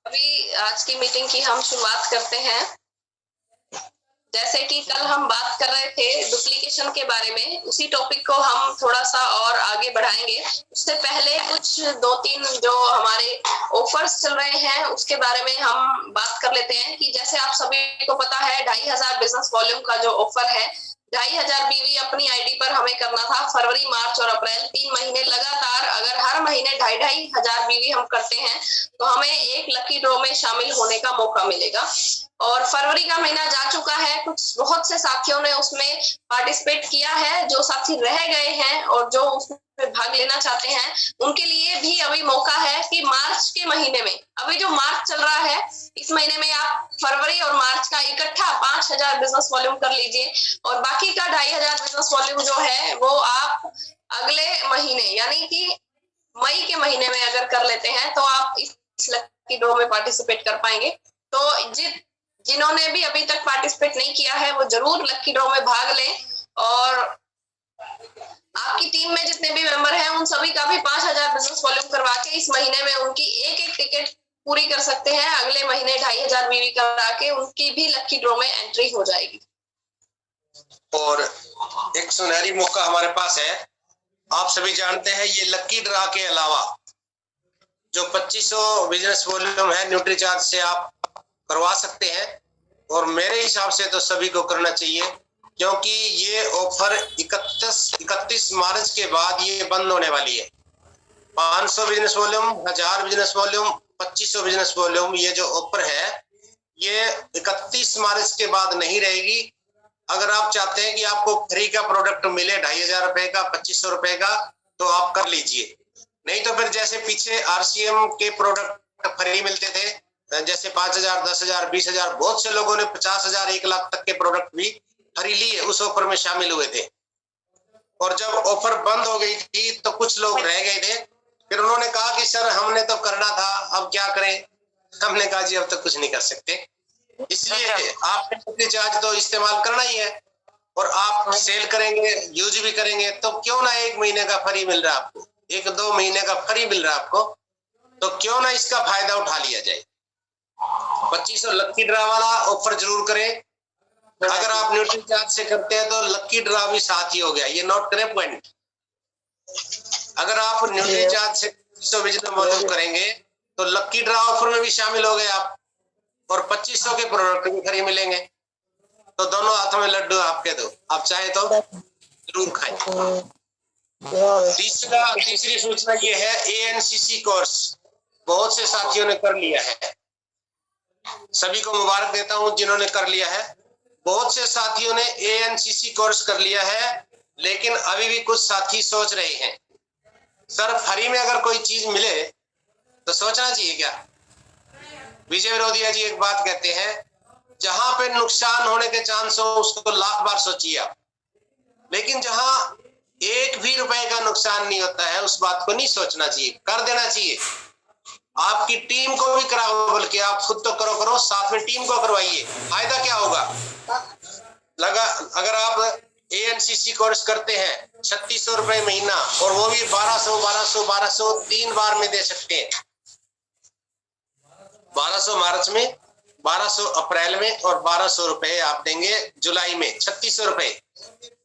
अभी आज की मीटिंग की हम शुरुआत करते हैं। जैसे कि कल हम बात कर रहे थे डुप्लीकेशन के बारे में, उसी टॉपिक को हम थोड़ा सा और आगे बढ़ाएंगे। उससे पहले कुछ 2-3 जो हमारे ऑफर्स चल रहे हैं उसके बारे में हम बात कर लेते हैं कि जैसे आप सभी को पता है 2500 बिजनेस वॉल्यूम का जो ऑफर है, 2500 बीवी अपनी आईडी पर हमें करना था। फरवरी, मार्च और अप्रैल 3 महीने लगातार अगर हर महीने 2500 बीवी हम करते हैं तो हमें एक लकी ड्रॉ में शामिल होने का मौका मिलेगा। और फरवरी का महीना जा चुका है, कुछ बहुत से साथियों ने उसमें पार्टिसिपेट किया है। जो साथी रह गए हैं और जो उसमें भाग लेना चाहते हैं उनके लिए भी अभी मौका है कि मार्च के महीने में, अभी जो मार्च चल रहा है इस महीने में आप फरवरी और मार्च का इकट्ठा 5000 बिजनेस वॉल्यूम कर लीजिए और बाकी का 2500 बिजनेस वॉल्यूम जो है वो आप अगले महीने यानी कि मई के महीने में अगर कर लेते हैं तो आप इस लकी ड्रॉ में पार्टिसिपेट कर पाएंगे। तो जिन्होंने भी अभी तक पार्टिसिपेट नहीं किया है वो जरूर लकी ड्रॉ में भाग लें और आपकी टीम में जितने भी मेंबर हैं उन सभी का भी 5000 बिजनेस वॉल्यूम करवा के इस महीने में उनकी एक टिकट पूरी कर सकते हैं। अगले महीने 2500 बीवी करा के उनकी भी लकी ड्रॉ में एंट्री हो जाएगी। और एक सुनहरी मौका हमारे पास है। आप सभी जानते हैं ये लकी ड्रा के अलावा जो 2500 बिजनेस वॉल्यूम है न्यूट्रीचार्ज से आप करवा सकते हैं और मेरे हिसाब से तो सभी को करना चाहिए, क्योंकि ये ऑफर 31 मार्च के बाद ये बंद होने वाली है। 500 business volume, 1000 business volume, 2500 business volume, ये जो ऑफर है ये 31 मार्च के बाद नहीं रहेगी। अगर आप चाहते हैं कि आपको फ्री का प्रोडक्ट मिले 2500 रुपए का, 2500 रुपए का, तो आप कर लीजिए। नहीं तो फिर जैसे पीछे आरसीएम के प्रोडक्ट फ्री मिलते थे, जैसे 5000, 10,000, 20,000, बहुत से लोगों ने 50,000, 1 लाख तक के प्रोडक्ट भी फ्री लिए, उस ऑफर में शामिल हुए थे। और जब ऑफर बंद हो गई थी तो कुछ लोग रह गए थे। फिर उन्होंने कहा कि सर हमने तो करना था, अब क्या करें। हमने कहा जी अब तो कुछ नहीं कर सकते, इसलिए आपने चार्ज तो इस्तेमाल करना ही है और आप सेल करेंगे, यूज भी करेंगे, तो क्यों ना 1 महीने का फ्री मिल रहा है आपको, 1-2 महीने का फ्री मिल रहा है आपको, तो क्यों ना इसका फायदा उठा लिया जाए। 2500 लकी ड्रा वाला ऑफर जरूर करें। अगर आप न्यूट्री चार्ज से करते हैं तो लकी ड्रा भी साथ ही हो गया, ये नोट करें पॉइंट। अगर आप न्यूट्री चार्ज से 2500 बिजनेस वॉल्यूम करेंगे तो लकी ड्रा ऑफर में भी शामिल हो गए आप और 2500 के प्रोडक्ट भी फ्री मिलेंगे। तो दोनों हाथों में लड्डू आपके दो, आप चाहे तो जरूर खाएं। तीसरी सूचना ये है एएनसीसी कोर्स बहुत से साथियों ने कर लिया है। सभी को मुबारक देता हूं जिन्होंने कर लिया है। बहुत से साथियों ने एएनसीसी कोर्स कर लिया है, लेकिन अभी भी कुछ साथी सोच रहे हैं सर फ्री में अगर कोई चीज मिले तो सोचना चाहिए क्या। विजय विरोधिया जी एक बात कहते हैं, जहां पे नुकसान होने के चांस हो उसको लाख बार सोचिए आप, लेकिन जहां 1 भी रुपए का नुकसान नहीं होता है उस बात को नहीं सोचना चाहिए, कर देना चाहिए। आपकी टीम को भी कराओ, बल्कि आप खुद तो करो, साथ में टीम को करवाइए। फायदा क्या होगा अगर आप एएनसीसी कोर्स करते हैं 3600 रुपए महीना और वो भी 1200 3 बार में दे सकते हैं। 1200 मार्च में, 1200 अप्रैल में और 1200 रुपए आप देंगे जुलाई में, 3600 रुपए।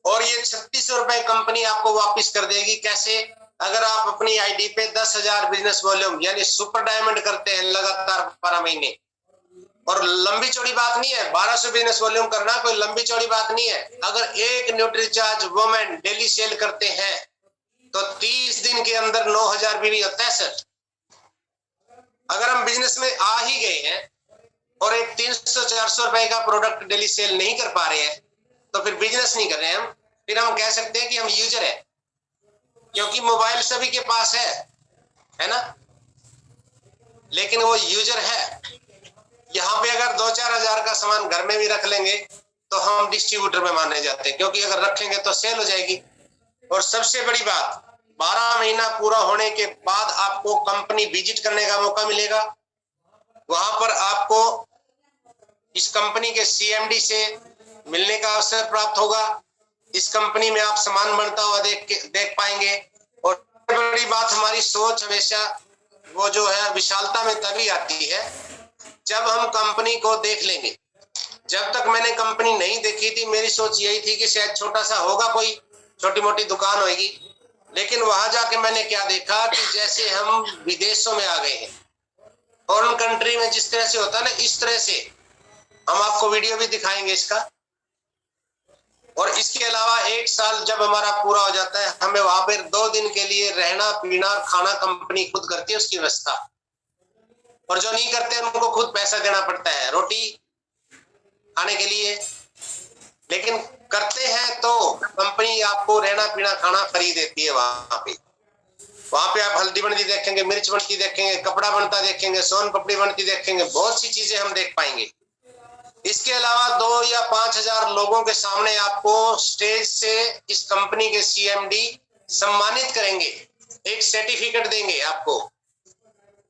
और ये 3600 रुपए कंपनी आपको वापस कर देगी। कैसे? अगर आप अपनी आईडी पे 10,000 बिजनेस वॉल्यूम यानी सुपर डायमंड करते हैं लगातार 12 महीने, और लंबी चौड़ी बात नहीं है, 1200 बिजनेस वॉल्यूम करना कोई लंबी चौड़ी बात नहीं है। अगर एक न्यूट्रीचार्ज वुमेन डेली सेल करते हैं तो 30 दिन के अंदर 9000 बीवी होता है सर। अगर हम बिजनेस में आ ही गए हैं और एक 300-400 रुपए का प्रोडक्ट डेली सेल नहीं कर पा रहे हैं तो फिर बिजनेस नहीं कर रहे हैं फिर हम कह सकते हैं कि हम यूजर है, क्योंकि मोबाइल सभी के पास है ना, लेकिन वो यूजर है। यहाँ पे अगर 2-4 हजार का सामान घर में भी रख लेंगे तो हम डिस्ट्रीब्यूटर में माने जाते हैं, क्योंकि अगर रखेंगे तो सेल हो जाएगी। और सबसे बड़ी बात, 12 महीना पूरा होने के बाद आपको कंपनी विजिट करने का मौका मिलेगा। वहां पर आपको इस कंपनी के सीएमडी से मिलने का अवसर प्राप्त होगा। इस कंपनी में आप सामान बनता हुआ देख पाएंगे। और बड़ी बात, हमारी सोच हमेशा वो जो है विशालता में तभी आती है जब हम कंपनी को देख लेंगे। जब तक मैंने कंपनी नहीं देखी थी, मेरी सोच यही थी कि शायद छोटा सा होगा, कोई छोटी मोटी दुकान होगी। लेकिन वहां जाके मैंने क्या देखा कि जैसे हम विदेशों में आ गए हैं, फॉरेन कंट्री में जिस तरह से होता है ना, इस तरह से। हम आपको वीडियो भी दिखाएंगे इसका। और इसके अलावा 1 साल जब हमारा पूरा हो जाता है, हमें वहां पर 2 दिन के लिए रहना पीना और खाना कंपनी खुद करती है, उसकी व्यवस्था। और जो नहीं करते उनको खुद पैसा देना पड़ता है रोटी खाने के लिए। लेकिन करते हैं तो कंपनी आपको रहना पीना खाना फ्री देती है। वहां पे आप हल्दी बनती देखेंगे, मिर्च बनती देखेंगे, कपड़ा बनता देखेंगे, सोन पपड़ी बनती देखेंगे, बहुत सी चीजें हम देख पाएंगे। इसके अलावा 2 या 5,000 लोगों के सामने आपको स्टेज से इस कंपनी के सीएमडी सम्मानित करेंगे, एक सर्टिफिकेट देंगे आपको,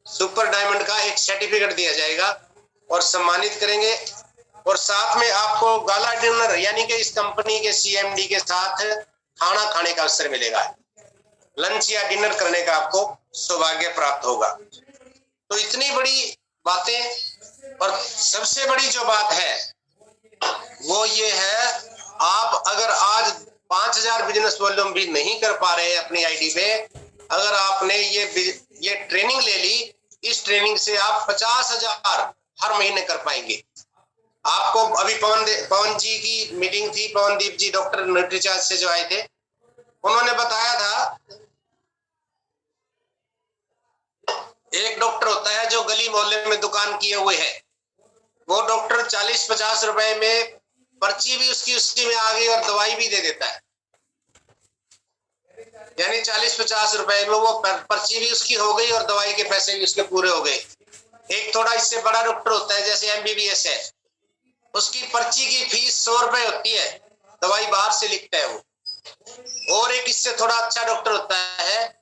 सुपर डायमंड का एक सर्टिफिकेट दिया जाएगा और सम्मानित करेंगे। और साथ में आपको गाला डिनर, यानी कि इस कंपनी के सीएमडी के साथ खाना खाने का अवसर मिलेगा, लंच या डिनर करने का आपको सौभाग्य प्राप्त होगा। तो इतनी बड़ी बातें। और सबसे बड़ी जो बात है वो ये है, आप अगर आज 5,000 बिजनेस वॉल्यूम भी नहीं कर पा रहे हैं अपनी आईडी पे, अगर आपने ये ट्रेनिंग ले ली, इस ट्रेनिंग से आप 50,000 हर महीने कर पाएंगे। आपको अभी पवन जी की मीटिंग थी, पवनदीप जी डॉक्टर न्यूट्रीचार्ज से जो आए थे, उन्होंने बताया था एक डॉक्टर होता है जो गली मोहल्ले में दुकान किए हुए है, वो डॉक्टर 40-50 रुपए में पर्ची भी उसकी में आ गई और दवाई भी दे देता है। यानी 40-50 रुपए में वो पर्ची भी उसकी हो गई और दवाई के पैसे भी उसके पूरे हो गए। एक थोड़ा इससे बड़ा डॉक्टर होता है, जैसे एमबीबीएस है, उसकी पर्ची की फीस 100 रुपए होती है, दवाई बाहर से लिखता है वो। और एक इससे थोड़ा अच्छा डॉक्टर होता है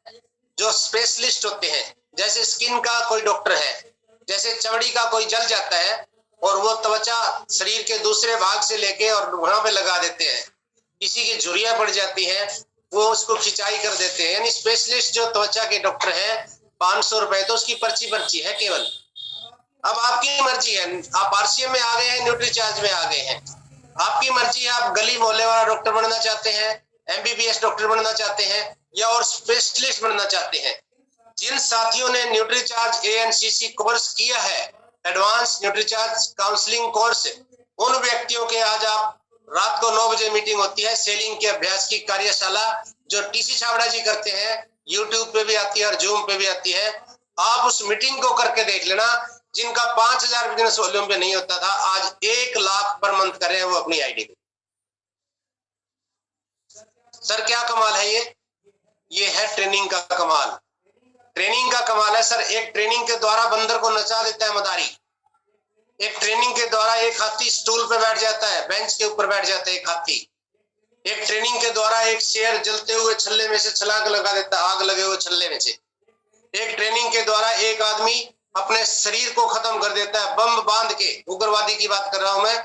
जो स्पेशलिस्ट होते हैं, जैसे स्किन का कोई डॉक्टर है, जैसे चमड़ी का कोई जल जाता है और वो त्वचा शरीर के दूसरे भाग से लेके और वहां पे लगा देते हैं, किसी की झुर्रियां पड़ जाती है वो उसको खिंचाई कर देते हैं। यानी स्पेशलिस्ट जो त्वचा के डॉक्टर है 500 रुपए, तो उसकी पर्ची है केवल। अब आपकी मर्जी है, आप आरसीएम में आ गए हैं, न्यूट्रीचार्ज में आ गए हैं, आपकी मर्जी है, आप गली मोहल्ले वाला डॉक्टर बनना चाहते हैं, एमबीबीएस डॉक्टर बनना चाहते हैं या और स्पेशलिस्ट बनना चाहते हैं। जिन साथियों ने न्यूट्रीचार्ज एएनसीसी कोर्स किया है, एडवांस न्यूट्रीचार्ज काउंसलिंग कोर्स, उन व्यक्तियों के आज आप रात को 9 बजे मीटिंग होती है, सेलिंग के अभ्यास की कार्यशाला जो टीसी छाबड़ा जी करते हैं, यूट्यूब पे भी आती है और जूम पे भी आती है। आप उस मीटिंग को करके देख लेना। जिनका 5,000 बिजनेस वॉल्यूम पे नहीं होता था, आज 1 लाख पर मंथ कर रहे हैं वो अपनी आईडी पे। सर क्या कमाल है ये है ट्रेनिंग का कमाल। ट्रेनिंग का कमाल है सर। एक ट्रेनिंग के द्वारा बंदर को नचा देता है मदारी। एक ट्रेनिंग के द्वारा एक हाथी स्टूल पे बैठ जाता है, बेंच के ऊपर बैठ जाता है एक हाथी। एक ट्रेनिंग के द्वारा एक शेर जलते हुए छल्ले में से छलांग लगा देता है, आग लगे हुए छल्ले में से। एक ट्रेनिंग के द्वारा एक आदमी अपने शरीर को खत्म कर देता है, बम बांध के, उग्रवादी की बात कर रहा हूं मैं,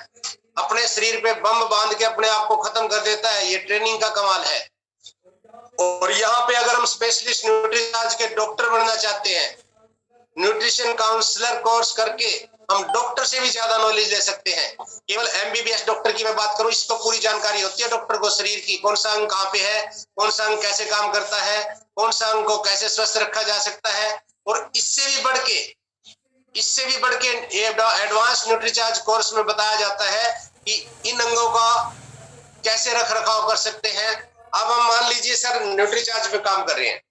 अपने शरीर पे बम बांध के अपने आप को खत्म कर देता है। ये ट्रेनिंग का कमाल है। और यहाँ पे अगर हम स्पेशलिस्ट न्यूट्रीचार्ज के डॉक्टर बनना चाहते हैं, न्यूट्रिशन काउंसलर कोर्स करके हम डॉक्टर से भी ज्यादा नॉलेज ले सकते हैं। केवल एमबीबीएस डॉक्टर की मैं बात करूं, इसको पूरी जानकारी होती है डॉक्टर को शरीर की, कौन सा अंग कहाँ पे है, कौन सा अंग कैसे काम करता है, कौन सा अंग को कैसे स्वस्थ रखा जा सकता है। और इससे भी बढ़ के एडवांस न्यूट्रीचार्ज कोर्स में बताया जाता है कि इन अंगों का कैसे रख रखाव कर सकते हैं। अब हम मान लीजिए सर न्यूट्रीचार्ज पे काम कर रहे हैं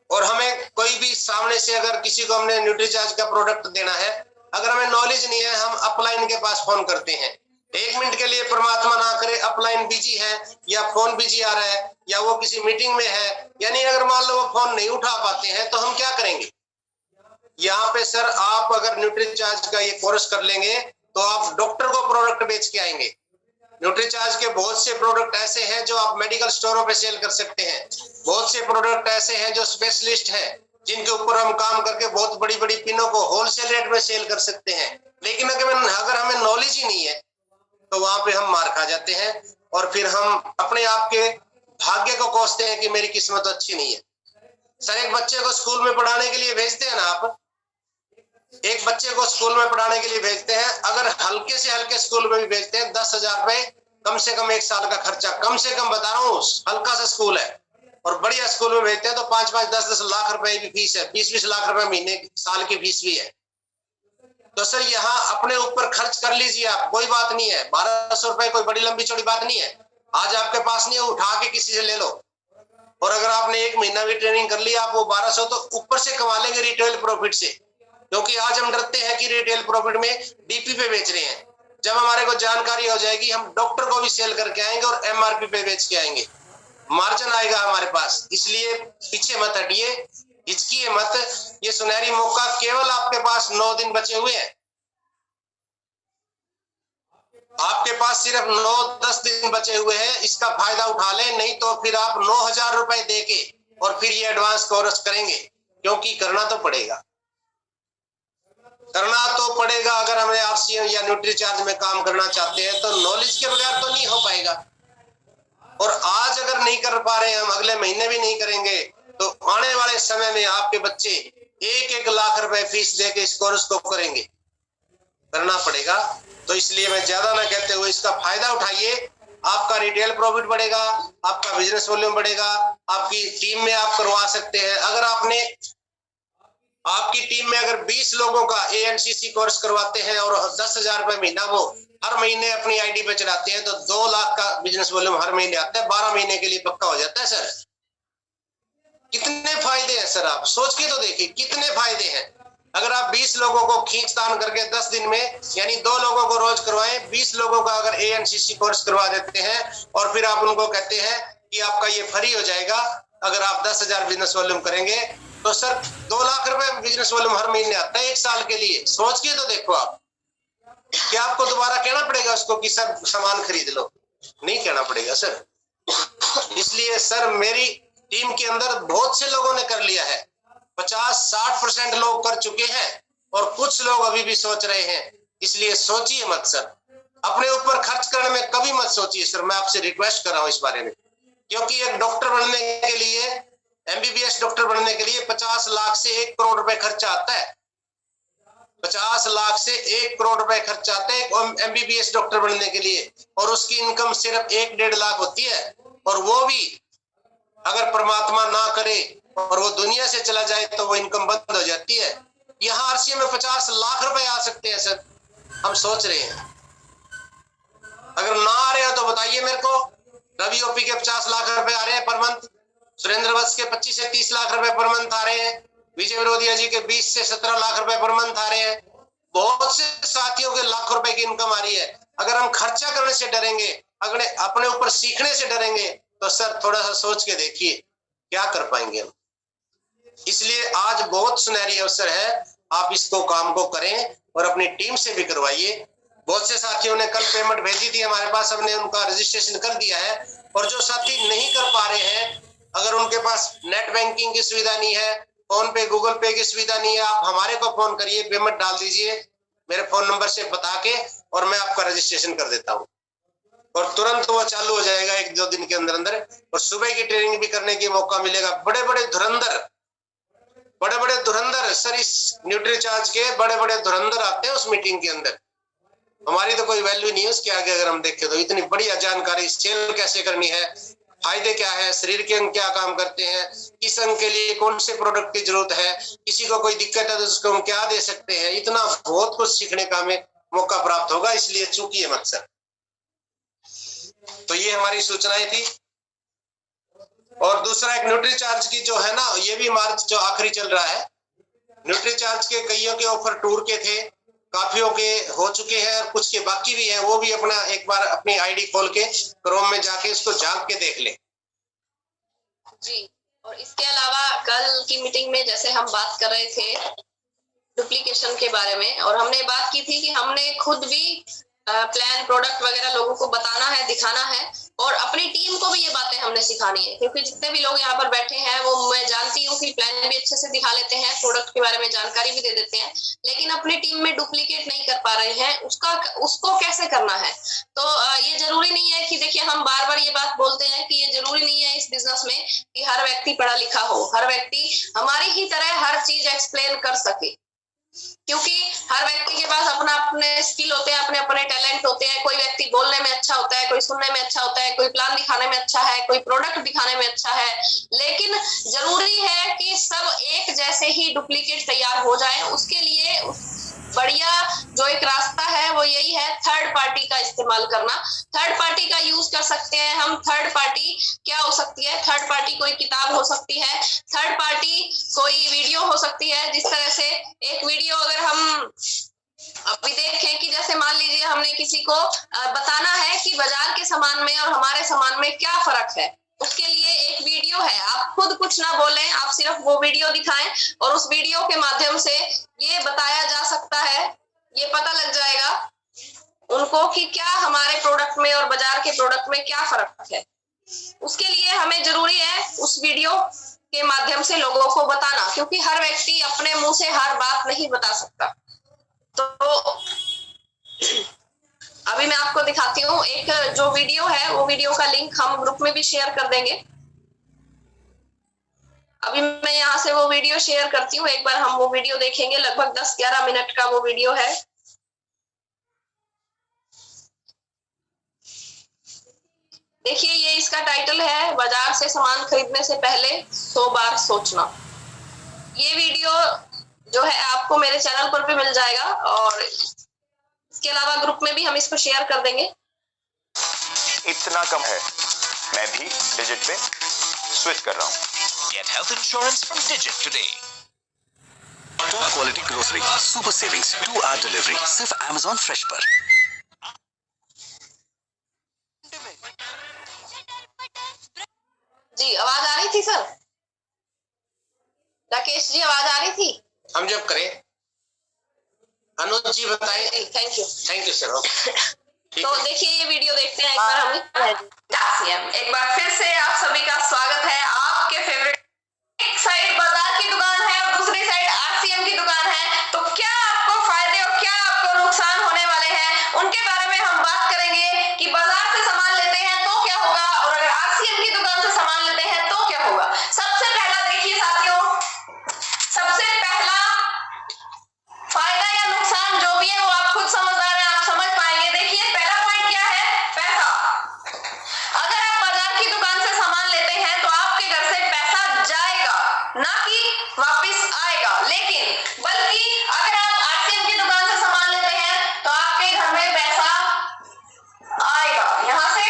और हमें कोई भी सामने से अगर किसी को हमने न्यूट्रीचार्ज का प्रोडक्ट देना है, अगर हमें नॉलेज नहीं है, हम अपलाइन के पास फोन करते हैं। 1 मिनट के लिए परमात्मा ना करे अपलाइन बिजी है या फोन बिजी आ रहा है या वो किसी मीटिंग में है, यानी अगर मान लो वो फोन नहीं उठा पाते हैं तो हम क्या करेंगे। यहाँ पे सर आप अगर न्यूट्रीचार्ज का ये कोर्स कर लेंगे तो आप डॉक्टर को प्रोडक्ट बेच के आएंगे। न्यूट्रीचार्ज के बहुत से प्रोडक्ट ऐसे हैं जो आप मेडिकल स्टोरों पे सेल कर सकते हैं। बहुत से प्रोडक्ट ऐसे हैं जो स्पेशलिस्ट हैं, जिनके ऊपर हम काम करके बहुत बड़ी बड़ी पिनों को होलसेल रेट में सेल कर सकते हैं। लेकिन अगर हमें नॉलेज ही नहीं है तो वहां पे हम मार खा जाते हैं और फिर हम अपने आप के भाग्य को कोसते हैं कि मेरी किस्मत अच्छी नहीं है। सर एक बच्चे को स्कूल में पढ़ाने के लिए भेजते हैं ना आप, एक बच्चे को स्कूल में पढ़ाने के लिए भेजते हैं, अगर हल्के से हल्के स्कूल में भी भेजते हैं 10,000 रुपए कम से कम एक साल का खर्चा, कम से कम बता रहा हूँ, हल्का सा स्कूल है। और बढ़िया स्कूल में भेजते हैं तो 5-5, 10-10 लाख रुपए की फीस है, 20-20 लाख रुपए महीने साल की फीस भी है। तो सर यहाँ अपने ऊपर खर्च कर लीजिए आप, कोई बात नहीं है। 1200 रुपए कोई बड़ी लंबी चौड़ी बात नहीं है। आज आपके पास नहीं है, उठा के किसी से ले लो। और अगर आपने 1 महीना भी ट्रेनिंग कर ली, आप वो 1200 तो ऊपर से कमा लेंगे रिटेल प्रॉफिट से। क्योंकि आज हम डरते हैं कि रिटेल प्रॉफिट में डीपी पे बेच रहे हैं। जब हमारे को जानकारी हो जाएगी, हम डॉक्टर को भी सेल करके आएंगे और एमआरपी पे बेच के आएंगे, मार्जिन आएगा हमारे पास। इसलिए पीछे मत हटिए, हिचकिए मत। ये सुनहरी मौका केवल आपके पास 9 दिन बचे हुए हैं। आपके पास सिर्फ 9-10 दिन बचे हुए हैं, इसका फायदा उठा लें, नहीं तो फिर आप 9,000 रुपए दे के और फिर ये एडवांस कोर्स करेंगे। क्योंकि करना तो पड़ेगा, करना तो पड़ेगा। अगर हमें आरसीएम या न्यूट्रीचार्ज में काम करना चाहते हैं तो नॉलेज के बगैर तो नहीं हो पाएगा। और आज अगर नहीं कर पा रहे हैं, हम अगले महीने भी नहीं करेंगे, तो आने वाले समय में आपके बच्चे 1-1 लाख रुपए फीस दे के इस कोर्स को करेंगे। करना पड़ेगा। तो इसलिए मैं ज्यादा ना कहते हुए इसका फायदा उठाइए। आपका रिटेल प्रॉफिट बढ़ेगा, आपका बिजनेस वॉल्यूम बढ़ेगा, आपकी टीम में आप करवा सकते हैं। अगर आपकी टीम में अगर 20 लोगों का एएनसीसी कोर्स करवाते हैं और 10,000 रुपए महीना वो हर महीने अपनी आईडी पे चढ़ाते हैं, तो 2 लाख का बिजनेस वॉल्यूम हर महीने आता है, 12 महीने के लिए पक्का हो जाता है। सर कितने फायदे हैं सर, आप सोच के तो देखिए कितने फायदे हैं। अगर आप 20 लोगों को खींचतान करके 10 दिन में, यानी 2 लोगों को रोज करवाएं, 20 लोगों का अगर एएनसीसी कोर्स करवा देते हैं और फिर आप उनको कहते हैं कि आपका ये फ्री हो जाएगा अगर आप 10,000 बिजनेस वॉल्यूम करेंगे, तो सर 2 लाख रुपए बिजनेस वॉल्यूम हर महीने आता है 1 साल के लिए। सोच के तो देखो आप। क्या आपको दोबारा कहना पड़ेगा उसको कि सर सामान खरीद लो? नहीं कहना पड़ेगा सर। इसलिए सर मेरी टीम के अंदर बहुत से लोगों ने कर लिया है, 50-60% लोग कर चुके हैं और कुछ लोग अभी भी सोच रहे हैं। इसलिए सोचिए मत सर, अपने ऊपर खर्च करने में कभी मत सोचिए सर। मैं आपसे रिक्वेस्ट कर रहा हूं इस बारे में, क्योंकि एक डॉक्टर बनने के लिए, एमबीबीएस डॉक्टर बनने के लिए 50 लाख से 1 करोड़ रुपए खर्चा आता है। 50 लाख से 1 करोड़ रुपए खर्चा आता है एक एमबीबीएस डॉक्टर बनने के लिए, और उसकी इनकम सिर्फ 1-1.5 लाख होती है। और वो भी अगर परमात्मा ना करे और वो दुनिया से चला जाए तो वो इनकम बंद हो जाती है। यहाँ आरसीएम में 50 लाख रुपए आ सकते हैं सर, हम सोच रहे हैं। अगर ना आ रहे हो तो बताइए मेरे को। रवि ओपी के 50 लाख रुपए आ रहे हैं पर मंथ, सुरेंद्र वत्स के 25 से 30 लाख रुपए पर मंथ आ रहे हैं, विजय विरोधिया जी के 20 से 17 लाख रुपए पर मंथ आ रहे हैं। बहुत से साथियों के लाखों रुपए की इनकम आ रही है। अगर हम खर्चा करने से डरेंगे, अगर अपने ऊपर सीखने से डरेंगे, तो सर थोड़ा सा सोच के देखिए क्या कर पाएंगे हम। इसलिए आज बहुत सुनहरी अवसर है, आप इसको काम को करें और अपनी टीम से भी करवाइए। बहुत से साथियों ने कल पेमेंट भेजी थी हमारे पास, हमने उनका रजिस्ट्रेशन कर दिया है। और जो साथी नहीं कर पा रहे हैं, अगर उनके पास नेट बैंकिंग की सुविधा नहीं है, फोन पे गूगल पे की सुविधा नहीं है, आप हमारे को फोन करिए, पेमेंट डाल दीजिए मेरे फोन नंबर से बता के, और मैं आपका रजिस्ट्रेशन कर देता हूँ और तुरंत वो चालू हो जाएगा 1-2 दिन के अंदर अंदर। और सुबह की ट्रेनिंग भी करने की मौका मिलेगा। बड़े बड़े धुरंधर सर, इस न्यूट्रीचार्ज के बड़े बड़े धुरंधर आते हैं उस मीटिंग के अंदर। हमारी तो कोई वैल्यू नहीं है उसके आगे। अगर हम देखें तो इतनी बढ़िया जानकारी, सेल कैसे करनी है, फायदे क्या है, शरीर के अंग क्या काम करते हैं, किस अंग के लिए कौन से प्रोडक्ट की जरूरत है, किसी को कोई दिक्कत है तो उसको हम क्या दे सकते हैं, इतना बहुत कुछ सीखने का हमें मौका प्राप्त होगा। इसलिए चूकिए मत सर। तो ये हमारी सूचनाएं थी। और दूसरा एक न्यूट्रीचार्ज की जो है ना, ये भी मार्च जो आखिरी चल रहा है। न्यूट्रीचार्ज के कईयों के ऑफर टूर के थे, काफियों के हो चुके हैं और कुछ के बाकी भी हैं। वो भी अपना एक बार अपनी आईडी खोल के क्रोम में जाके इसको झांक के देख ले जी। और इसके अलावा कल की मीटिंग में जैसे हम बात कर रहे थे डुप्लीकेशन के बारे में, और हमने बात की थी कि हमने खुद भी प्लान प्रोडक्ट वगैरह लोगों को बताना है, दिखाना है, और अपनी टीम को भी ये बातें हमने सिखानी है। क्योंकि जितने भी लोग यहाँ पर बैठे हैं वो मैं जानती हूँ कि प्लान भी अच्छे से दिखा लेते हैं, प्रोडक्ट के बारे में जानकारी भी दे देते हैं, लेकिन अपनी टीम में डुप्लीकेट नहीं कर पा रहे हैं। उसको कैसे करना है? तो ये जरूरी नहीं है कि देखिए, हम बार बार ये बात बोलते हैं कि ये जरूरी नहीं है इस बिजनेस में कि हर व्यक्ति पढ़ा लिखा हो, हर व्यक्ति हमारी ही तरह हर चीज एक्सप्लेन कर सके। क्योंकि हर व्यक्ति के पास अपना अपने स्किल होते हैं, अपने अपने टैलेंट होते हैं। कोई व्यक्ति बोलने में अच्छा होता है, कोई सुनने में अच्छा होता है, कोई प्लान दिखाने में अच्छा है, कोई प्रोडक्ट दिखाने में अच्छा है। लेकिन जरूरी है कि सब एक जैसे ही डुप्लीकेट तैयार हो जाए। उसके लिए बढ़िया जो एक रास्ता है वो यही है, थर्ड पार्टी का इस्तेमाल करना। थर्ड पार्टी का यूज कर सकते हैं हम। थर्ड पार्टी क्या हो सकती है? थर्ड पार्टी कोई किताब हो सकती है, थर्ड पार्टी कोई वीडियो हो सकती है। जिस तरह से एक वीडियो अगर हम अभी देखें कि जैसे मान लीजिए हमने किसी को बताना है कि बाजार के सामान में और हमारे सामान में क्या फर्क है, उसके लिए एक वीडियो है। आप खुद कुछ ना बोलें, आप सिर्फ वो वीडियो दिखाएं और उस वीडियो के माध्यम से ये बताया जा सकता है, ये पता लग जाएगा उनको कि क्या हमारे प्रोडक्ट में और बाजार के प्रोडक्ट में क्या फर्क है। उसके लिए हमें जरूरी है उस वीडियो के माध्यम से लोगों को बताना, क्योंकि हर व्यक्ति अपने मुंह से हर बात नहीं बता सकता। तो अभी मैं आपको दिखाती हूँ एक जो वीडियो है, वो वीडियो का लिंक हम ग्रुप में भी शेयर कर देंगे। अभी मैं यहाँ से वो वीडियो शेयर करती हूँ, एक बार हम वो वीडियो देखेंगे। लगभग 10-11 मिनट का वो वीडियो है। देखिए, ये इसका टाइटल है, बाजार से सामान खरीदने से पहले 100 बार सोचना। ये वीडियो जो है आपको मेरे चैनल पर भी मिल जाएगा और इसके अलावा ग्रुप में भी हम इसको शेयर कर देंगे। इतना कम है, मैं भी डिजिट पे स्विच कर रहा हूँ। Get health insurance from Digit today. Top quality grocery, super savings, 2-hour delivery, सिर्फ Amazon Fresh पर। जी, आवाज आ रही थी सर? राकेश जी, आवाज आ रही थी? हम जब करें अनुज जी बताएं। Thank you sir. तो देखिए, ये वीडियो देखते हैं एक बार हम। एक बार फिर से आप सभी का स्वागत है आपके फेवरेट। एक साइड बाजार की दुकान है और दूसरी साइड आरसीएम की दुकान है। तो क्या आपको फायदे और क्या आपको नुकसान होने वाले हैं, उनके बारे में हम बात करेंगे कि बाजार से सामान लेते हैं तो क्या होगा और अगर आरसीएम की दुकान से सामान लेते हैं तो क्या होगा। सबसे पहला देखिए साथियों, सबसे पहला फायदा या नुकसान जो भी है वो आप खुद समझदार हैं, आप समझ पाएंगे। देखिए, पहला पॉइंट क्या है? पैसा। अगर आप बाजार की दुकान से सामान लेते हैं तो आपके घर से पैसा जाएगा, ना कि वापस आएगा। लेकिन बल्कि अगर आप आरसीएम की दुकान से सामान लेते हैं तो आपके घर में पैसा आएगा। यहां से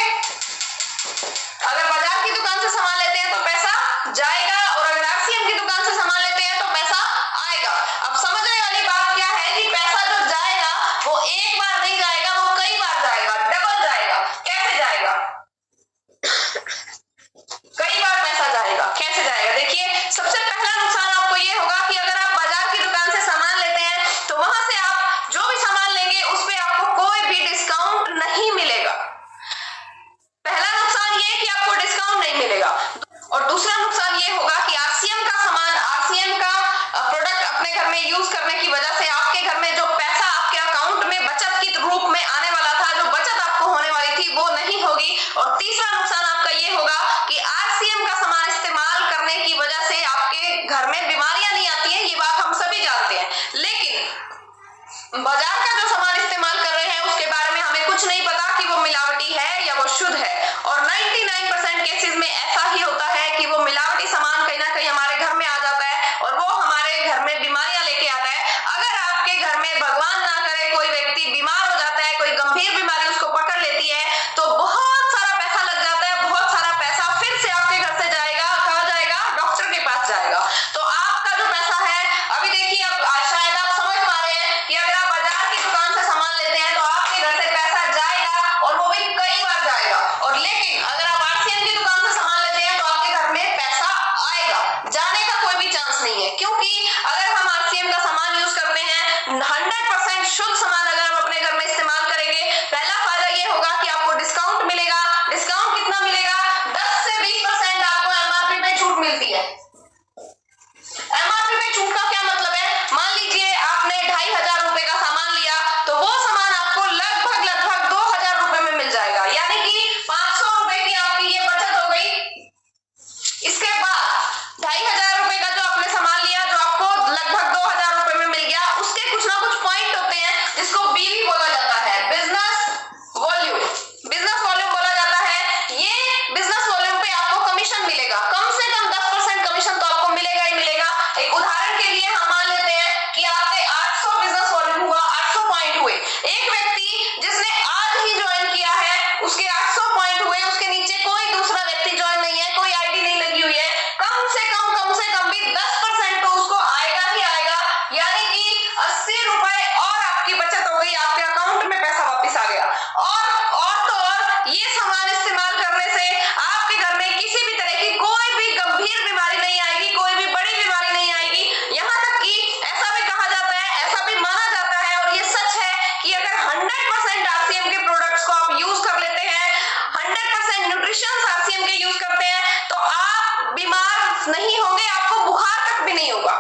अगर बाजार की दुकान से सामान लेते हैं तो पैसा जाएगा और अगर आरसीएम की दुकान से सामान लेते हैं तो पैसा आएगा। अब समझने वाली बात क्या है कि पैसा जो जाएगा वो एक बार नहीं जाएगा, वो कई बार जाएगा, डबल जाएगा। कैसे जाएगा? कई बार पैसा जाएगा। कैसे जाएगा? देखिए, सबसे पहला नुकसान आपको ये होगा कि अगर आप बाजार की दुकान से सामान लेते हैं तो वहां से आप जो भी सामान लेंगे उस पे आपको कोई भी डिस्काउंट नहीं मिलेगा। पहला नुकसान ये कि आपको डिस्काउंट नहीं मिलेगा। और दूसरा नुकसान ये होगा कि आरसीएम का सामान, आरसीएम का प्रोडक्ट अपने घर में यूज करने की वजह से आपके घर में जो पैसा आपके अकाउंट में बचत के रूप में आने वाला था, जो बचत आपको होने वाली थी, वो नहीं होगी। और तीसरा नुकसान आपका ये होगा कि आरसीएम का सामान इस्तेमाल करने की वजह से आपके घर में बीमारियां नहीं आती हैं, ये बात हम सभी जानते हैं। लेकिन बाजार का जो सामान इस्तेमाल कर रहे हैं उसके बारे में हमें कुछ नहीं पता कि वो मिलावटी है या वो शुद्ध है। और 99% केसेस में ऐसा ही होता है कि वो मिलावटी सामान कहीं ना कहीं हमारे घर में आ जाता है और वो हमारे घर में बीमारियां लेके आता है। अगर आपके घर में भगवान ना करे कोई व्यक्ति बीमार हो जाता है, कोई गंभीर बीमारी उसको पकड़ लेती है, तो बहुत सारा पैसा लग जाता है। बहुत सारा पैसा फिर से आपके घर से जाएगा। कहाँ जाएगा? डॉक्टर के पास जाएगा। तो आपका जो पैसा है, अभी देखिए, अब शायद आप समझ पा रहे हैं कि अगर आप बाजार की दुकान से सामान लेते हैं तो आपके घर से पैसा जाएगा और वो भी कई बार जाएगा। और लेकिन अगर आप आरसीएम की दुकान से सामान लेते हैं तो आपके घर में पैसा आएगा, जाने का कोई भी चांस नहीं है। क्योंकि अगर हम आरसीएम का सामान यूज करते हैं, 100% शुद्ध सामान अगर हम अपने घर में इस्तेमाल करेंगे, पहला फायदा ये होगा कि आपको डिस्काउंट मिलेगा। डिस्काउंट कितना मिलेगा? 10 से 20% आपको एमआरपी में छूट मिलती है। एमआरपी में छूट का क्या मतलब है? मान लीजिए आपने 2500 रुपए का सामान लिया तो वो सामान आपको लगभग 2000 रुपए में मिल जाएगा, यानी कि 500 रुपए की आपकी ये बचत हो गई। इसके बाद 2500 रुपए का जो आपने सामान लिया, जो आपको लगभग 2000 रुपए में मिल गया, उसके कुछ ना 100% आरसीएम के प्रोडक्ट्स को आप यूज कर लेते हैं, 100% न्यूट्रिशन आरसीएम के यूज करते हैं, तो आप बीमार नहीं होंगे, आपको बुखार तक भी नहीं होगा,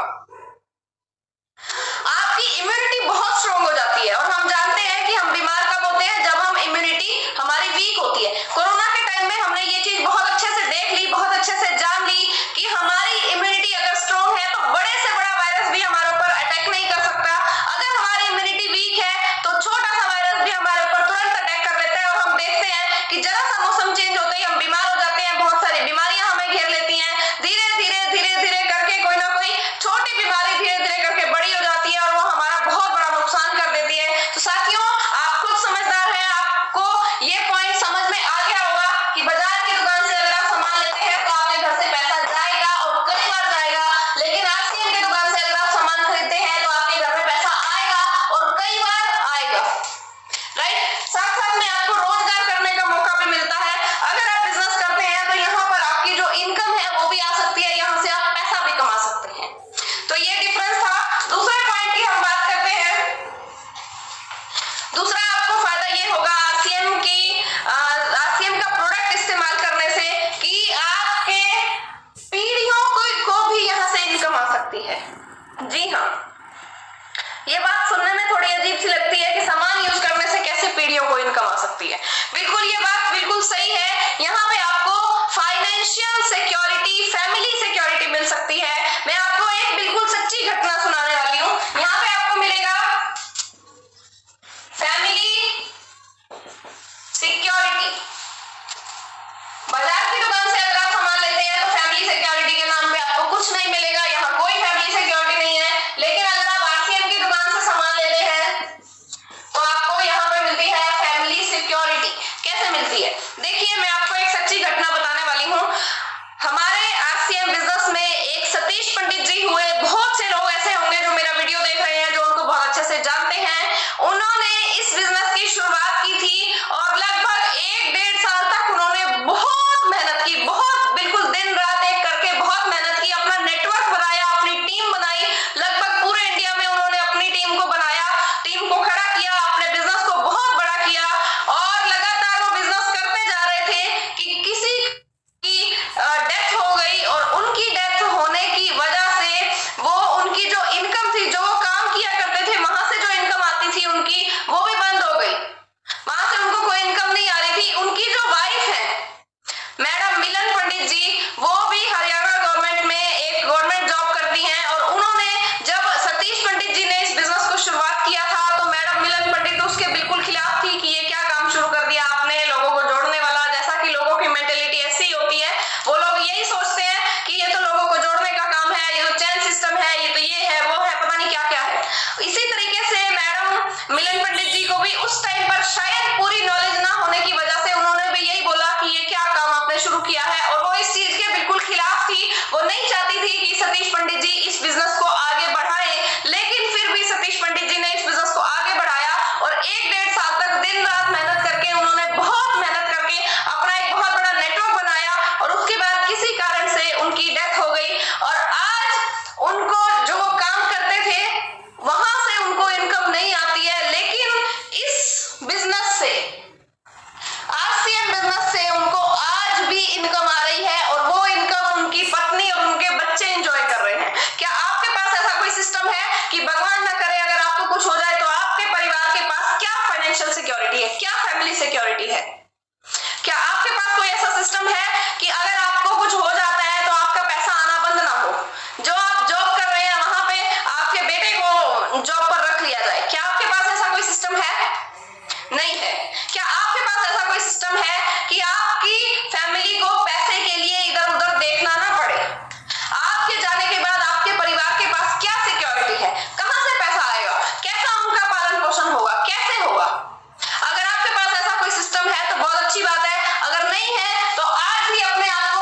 आपकी इम्यूनिटी बहुत स्ट्रांग हो जाती है। और हम जानते हैं कि हम बीमार कब होते हैं, जब हम इम्यूनिटी हमारी वीक होती है। कोरोना के टाइम में हमने ये चीज बहुत अच्छे से देख ली, बहुत अच्छे से जान ली कि हमारी इम्यूनिटी अगर स्ट्रांग है तो बड़े से बड़ा वायरस भी हमारे ऊपर अटैक नहीं कर सकता। अगर हमारी इम्यूनिटी वीक है तो छोटा सा वायरस भी हमारे ऊपर तुरंत अटैक कर लेता है। और हम देखते हैं कि जरा सा मौसम चेंज होते ही हम बीमार हो जाते हैं, बहुत सारी बीमारियां हमें घेर लेती हैं, धीरे धीरे करके कोई ना कोई छोटी बीमारी धीरे धीरे करके बड़ी हो जाती है और वो हमारा बहुत बड़ा नुकसान कर देती है। तो साथियों, आप खुद समझदार हैं, आपको ये पॉइंट समझ में आ गया होगा कि बाजार की दुकान से अगर आप सामान लेते हैं तो आपके घर से पैसा जाएगा और कई बार जाएगा, लेकिन आरसीएम की दुकान से अगर आप सामान खरीदते हैं तो आपके घर में पैसा आएगा और कई बार आएगा, राइट। साथ साथ में आपको रोजगार करने का मौका भी मिलता है। अगर आप बिजनेस करते हैं तो यहाँ पर आपकी जो इनकम है वो भी आ सकती है, यहाँ से आप पैसा भी कमा सकते हैं। तो ये डिफरेंस था। दूसरे पॉइंट की हम बात करते हैं। दूसरा आपको फायदा ये होगा आरसीएम का प्रोडक्ट इस्तेमाल करने से कि आपके पीढ़ियों को भी यहाँ से इनकम आ सकती है। जी हाँ, ये बात सुनने में थोड़ी अजीब सी लगती है कि सामान यूज करने से कैसे पीढ़ियों को इनकम आ सकती है। बिल्कुल ये बात बिल्कुल सही है। यहाँ पे आपको फाइनेंशियल सिक्योरिटी, फैमिली सिक्योरिटी मिल सकती है। मैं आपको एक बिल्कुल सच्ची घटना सुनाने वाली हूँ। यहाँ पे आपको मिलेगा फैमिली सिक्योरिटी। बाजार की दुकान से अगर आप सामान लेते हैं तो फैमिली सिक्योरिटी के नाम पे आपको कुछ नहीं मिलेगा, यहाँ कोई फैमिली सिक्योरिटी नहीं है। लेकिन अगर आप आरसीएम की दुकान से सामान लेते हैं तो आपको यहाँ पे मिलती है फैमिली सिक्योरिटी। कैसे मिलती है? देखिए, मैं आपको एक सच्ची घटना बताने वाली हूँ। हमारे आरसीएम बिजनेस में एक सतीश पंडित जी हुए, बहुत से लोग ऐसे होंगे जो मेरा वीडियो देख रहे हैं जो उनको बहुत अच्छे से जानते हैं। उन्होंने इस बिजनेस की शुरुआत की थी और लगभग 1-1.5 साल तक उन्होंने बहुत मेहनत की, बहुत बिल्कुल दिन रात एक करके बहुत मेहनत की, अपना नेटवर्क बनाया, अपनी टीम बनाई। लगभग पूरे इंडिया में उन्होंने अपनी टीम को बनाया, टीम को खड़ा किया, अपने बिजनेस को बहुत बड़ा किया और लगातार वो बिजनेस करते जा रहे थे कि किसी की डेथ हो गई और उनकी डेथ होने की वजह से वो उनकी जो इनकम थी, जो वो काम किया करते थे, वहां से जो इनकम आती थी उनकी, वो भी बंद हो गई। वहां से उनको कोई इनकम नहीं आ रही थी। उनकी जो वाइफ है मैडम मिलन पंडित जी, वो भी हरियाणा गवर्नमेंट में एक गवर्नमेंट जॉब करती हैं और उन्होंने जब सतीश पंडित जी ने इस बिजनेस को शुरुआत किया था तो मैडम मिलन पंडित उसके बिल्कुल खिलाफ थी कि ये क्या काम शुरू कर दिया आपने, लोगों को जोड़ने वाला। जैसा कि लोगों की मेंटेलिटी ऐसी होती है, वो लोग यही सोचते हैं कि ये तो लोगों को जोड़ने का काम है, ये तो चैन सिस्टम है, ये तो ये है, वो है, पता नहीं क्या क्या है। इसी तरीके से मैडम मिलन पंडित जी को भी उस टाइम पर शायद पूरी नॉलेज ना होने की वजह से उन्होंने भी यही बोला कि ये क्या काम आपने शुरू किया है, और वो इस चीज के बिल्कुल खिलाफ थी। वो नहीं चाहती थी कि सतीश पंडित जी इस बिजनेस को आगे बढ़ाएं, लेकिन फिर भी सतीश पंडित जी ने इस बिजनेस को आगे बढ़ाया और 1-1.5 साल तक दिन रात मेहनत करके उन्होंने बहुत मेहनत करके अपना एक बहुत बड़ा नेटवर्क बनाया और उसके बाद किसी कारण से उनकी डेथ हो गई और आज उनको जो काम करते थे वहां से उनको इनकम नहीं आती है। लेकिन इस बिजनेस से, आरसीएम बिजनेस से उनको आज भी इनकम आ रही है और वो इनकम उनकी पत्नी और उनके बच्चे एंजॉय कर रहे हैं। क्या आपके पास ऐसा कोई सिस्टम है कि भगवान ना करे अगर आपको कुछ हो जाए तो आपके परिवार के पास क्या फाइनेंशियल सिक्योरिटी है, क्या फैमिली सिक्योरिटी है? क्या आपके पास कोई ऐसा सिस्टम है कि अगर आपको कुछ हो जाता है तो आपका पैसा आना बंद ना हो? जो आप जॉब कर रहे हैं वहां पे आपके बेटे को जॉब पर रख लिया जाए, क्या आपके पास ऐसा कोई सिस्टम है? नहीं है। क्या आपके पास ऐसा कोई सिस्टम है कि आपकी फैमिली को पैसे के लिए इधर उधर देखना ना पड़े? आपके जाने के बाद आपके परिवार के पास क्या सिक्योरिटी है? कहां से पैसा आएगा? कैसा उनका पालन पोषण होगा? कैसे होगा? अगर आपके पास ऐसा कोई सिस्टम है तो बहुत अच्छी बात है, अगर नहीं है तो आज भी अपने आप को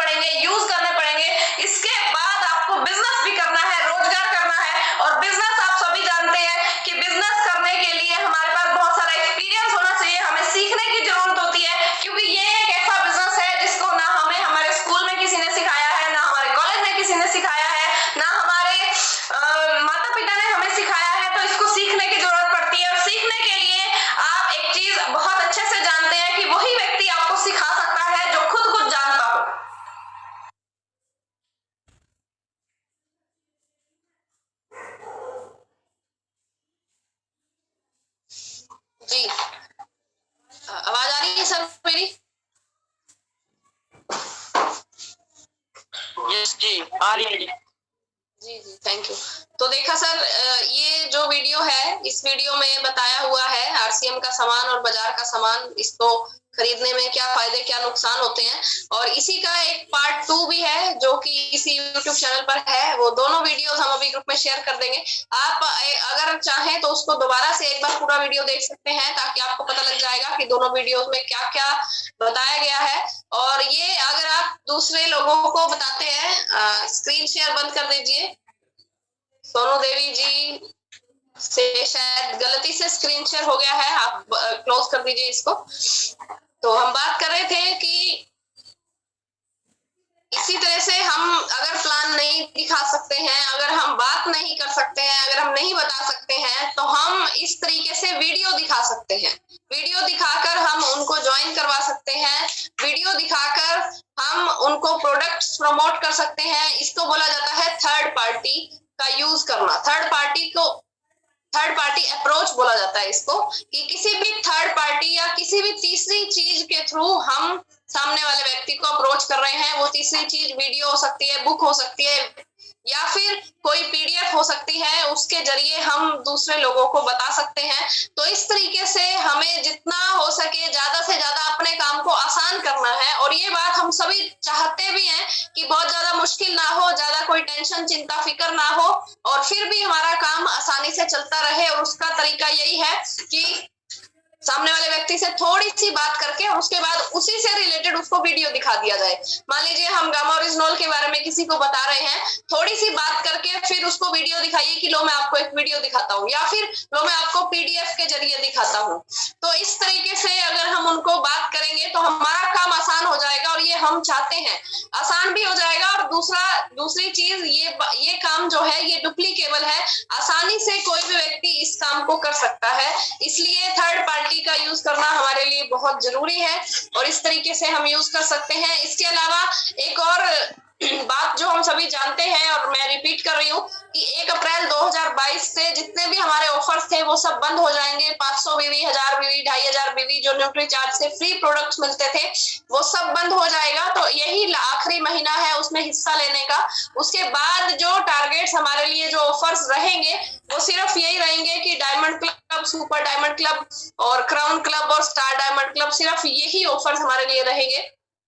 पड़ेंगे, यूज करने पड़ेंगे। इसके बाद आपको बिजनेस भी करना है, रोजगार करना है। और बिजनेस आप सभी जानते हैं कि बिजनेस करने के लिए हमारे पास बहुत सारा एक्सपीरियंस होना चाहिए, हमें सीखने की जरूरत होती है, क्योंकि ये एक ऐसा बिजनेस है जिसको ना हमें हमारे स्कूल में किसी ने सिखाया है, ना हमारे कॉलेज में किसी ने सिखाया है, ना हमारे माता पिता ने हमें सिखाया है। तो इसको सीखने की जरूरत पड़ती है। और सीखने के लिए आप एक चीज बहुत अच्छे से जानते हैं कि वही व्यक्ति आपको सिखा सकता है जो खुद कुछ जानता हो। जी, आवाज आ रही है सर मेरी? यस जी, आ रही है जी जी, थैंक यू। तो देखा सर, ये जो वीडियो है, इस वीडियो में बताया हुआ है आरसीएम का सामान और बाजार का सामान, इसको खरीदने में क्या फायदे क्या नुकसान होते हैं। और इसी का एक पार्ट 2 भी है जो कि इसी यूट्यूब चैनल पर है। वो दोनों वीडियोस हम अभी ग्रुप में शेयर कर देंगे। आप अगर चाहें तो उसको दोबारा से एक बार पूरा वीडियो देख सकते हैं, ताकि आपको पता लग जाएगा कि दोनों वीडियोस में क्या क्या बताया गया है। और ये अगर आप दूसरे लोगों को बताते हैं, स्क्रीन शेयर बंद कर दीजिए। सोनू देवी जी से शायद गलती से स्क्रीन शेयर हो गया है, आप क्लोज कर दीजिए इसको। तो हम बात कर रहे थे कि इसी तरह से हम अगर प्लान नहीं दिखा सकते हैं, अगर हम बात नहीं कर सकते हैं, अगर हम नहीं बता सकते हैं, तो हम इस तरीके से वीडियो दिखा सकते हैं। वीडियो दिखाकर हम उनको ज्वाइन करवा सकते हैं, वीडियो दिखाकर हम उनको प्रोडक्ट्स प्रमोट कर सकते हैं। इसको बोला जाता है थर्ड पार्टी का यूज करना। थर्ड पार्टी अप्रोच बोला जाता है इसको, कि किसी भी थर्ड पार्टी या किसी भी तीसरी चीज के थ्रू हम सामने वाले व्यक्ति को अप्रोच कर रहे हैं। वो तीसरी चीज वीडियो हो सकती है, बुक हो सकती है, या फिर कोई पीडीएफ हो सकती है। उसके जरिए हम दूसरे लोगों को बता सकते हैं। तो इस तरीके से हमें जितना हो सके ज्यादा से ज्यादा अपने काम को आसान करना है। और ये बात हम सभी चाहते भी हैं कि बहुत ज्यादा मुश्किल ना हो, ज्यादा कोई टेंशन चिंता फिक्र ना हो, और फिर भी हमारा काम आसानी से चलता रहे। और उसका तरीका यही है कि सामने वाले व्यक्ति से थोड़ी सी बात करके और उसके बाद उसी से रिलेटेड उसको वीडियो दिखा दिया जाए। मान लीजिए हम गामा ओरिजिनोल के बारे में किसी को बता रहे हैं, थोड़ी सी बात करके फिर उसको वीडियो दिखाइए कि लो मैं आपको एक वीडियो दिखाता हूँ, या फिर लो मैं आपको पीडीएफ के जरिए दिखाता हूँ। तो इस तरीके से अगर हम उनको बात करेंगे तो हमारा काम आसान हो जाएगा, और ये हम चाहते हैं आसान भी हो जाएगा। और दूसरी चीज, ये काम जो है ये डुप्लीकेबल है, आसानी से कोई भी व्यक्ति इस काम को कर सकता है। इसलिए थर्ड पार्टी का यूज करना हमारे लिए बहुत जरूरी है, और इस तरीके से हम यूज कर सकते हैं। इसके अलावा एक और बात जो हम सभी जानते हैं, और मैं रिपीट कर रही हूँ, कि 1 अप्रैल 2022 से जितने भी हमारे ऑफर्स थे वो सब बंद हो जाएंगे। 500 बीवी, 1000 बीवी, 2500 बीवी जो न्यूट्री चार्ज से फ्री प्रोडक्ट्स मिलते थे वो सब बंद हो जाएगा। तो यही आखिरी महीना है उसमें हिस्सा लेने का। उसके बाद जो टारगेट्स हमारे लिए जो ऑफर्स रहेंगे वो सिर्फ यही रहेंगे कि diamond club, super diamond club और क्राउन क्लब और स्टार डायमंड क्लब, सिर्फ यही ऑफर्स हमारे लिए रहेंगे।